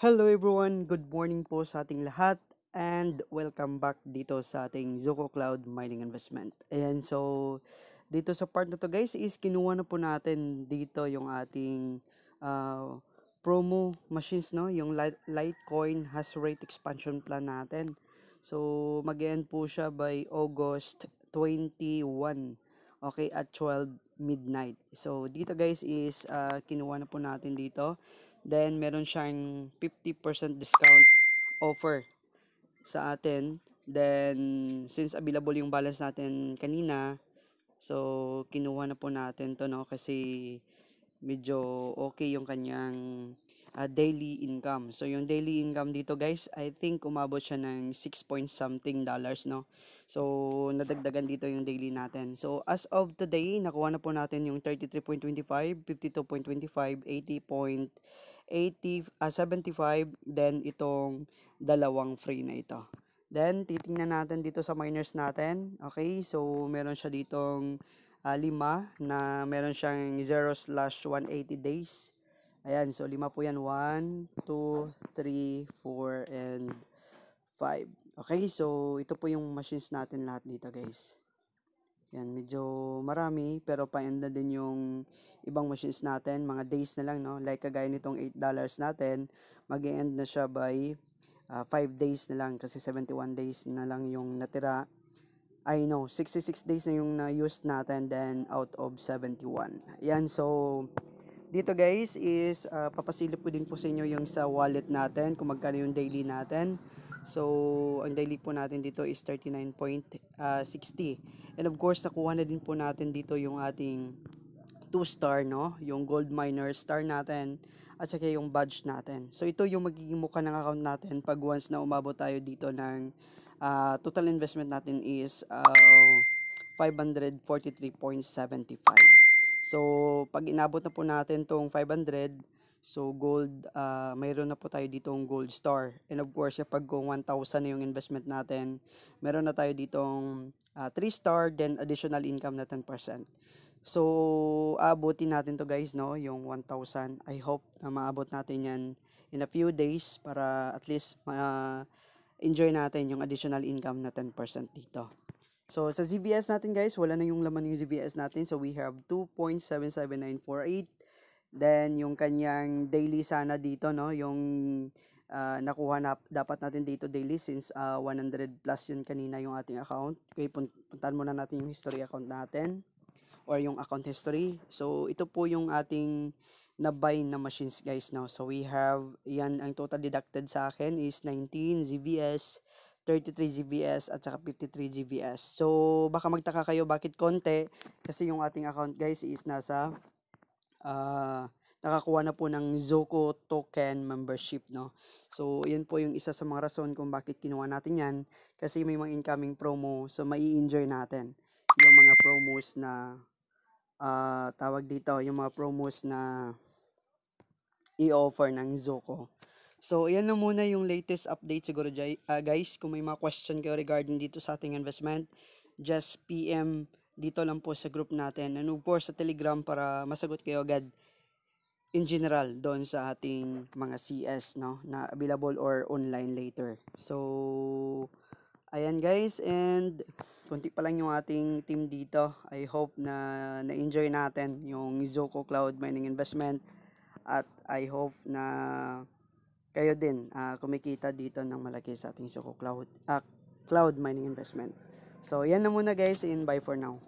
Hello everyone, good morning po sa ating lahat and welcome back dito sa ating Zoco Cloud Mining Investment. Ayan, so dito sa part na to guys is kinuha na po natin dito yung ating ah, promo machines, no? Yung Litecoin hash rate expansion plan natin. So mag-end po siya by August 21, okay, at 12 midnight. So dito guys is kinuha na po natin dito. Then, meron siyang 50% discount offer sa atin. Then, since available yung balance natin kanina, so, kinuha na po natin to, no? Kasi, medyo okay yung kanyang daily income. So, yung daily income dito, guys, I think umabot siya ng 6 point something dollars, no? So, nadagdagan dito yung daily natin. So, as of today, nakuha na po natin yung 33.25, 52.25, 75, then itong dalawang free na ito. Then, titingnan natin dito sa miners natin. Okay, so meron siya ditong 5 na meron siyang 0/180 days. Ayan, so 5 po yan. 1, 2, 3, 4, and 5. Okay, so ito po yung machines natin lahat dito guys. Yan, medyo marami pero pa-end na din yung ibang machines natin, mga days na lang, no? Like kagaya nitong $8 natin, mag-end na siya by 5 days na lang kasi 71 days na lang yung natira. I know, 66 days na yung na-use natin then out of 71. Yan, so dito guys is papasilip ko din po sa inyo yung sa wallet natin kung magkano yung daily natin. So, ang daily po natin dito is 39.60. And of course, nakuha na din po natin dito yung ating 2 star, no? Yung gold miner star natin at saka yung badge natin. So, ito yung magiging mukha ng account natin pag once na umabot tayo dito ng total investment natin is 543.75. So, pag inabot na po natin tong 500, so gold, mayroon na po tayo ditong gold star. And of course, pag kung 1,000 na yung investment natin, meron na tayo ditong 3 star, then additional income na 10%. So, aabutin natin to guys, no, yung 1,000. I hope na maabot natin yan in a few days para at least enjoy natin yung additional income na 10% dito. So, sa ZBS natin guys, wala na yung laman yung ZBS natin. So, we have 2.77948. Then, yung kanyang daily sana dito, no? Yung nakuha na dapat natin dito daily since 100 plus yun kanina yung ating account. Okay, puntahan muna natin yung history account natin or yung account history. So, ito po yung ating na-buy na machines guys, no? So, we have, yan, ang total deducted sa akin is 19 ZBS, 33 GBS at saka 53 GBS. So, baka magtaka kayo bakit konti kasi yung ating account guys is nasa nakakuha na po ng Zoco token membership, no? So, yan po yung isa sa mga rason kung bakit kinuha natin yan kasi may mga incoming promo, so mai-enjoy natin yung mga promos na tawag dito, yung mga promos na i-offer ng Zoco. So, yan na muna yung latest update siguro guys. Kung may mga question kayo regarding dito sa ating investment, just PM dito lang po sa group natin. And of course, sa Telegram para masagot kayo agad in general doon sa ating mga CS, no, na available or online later. So, ayan guys, and konti pa lang yung ating team dito. I hope na na-enjoy natin yung Zoco Cloud Mining Investment at I hope na kayo din kumikita dito ng malaki sa ating Zoco Cloud Cloud Mining Investment. So, yan na muna guys, and bye for now.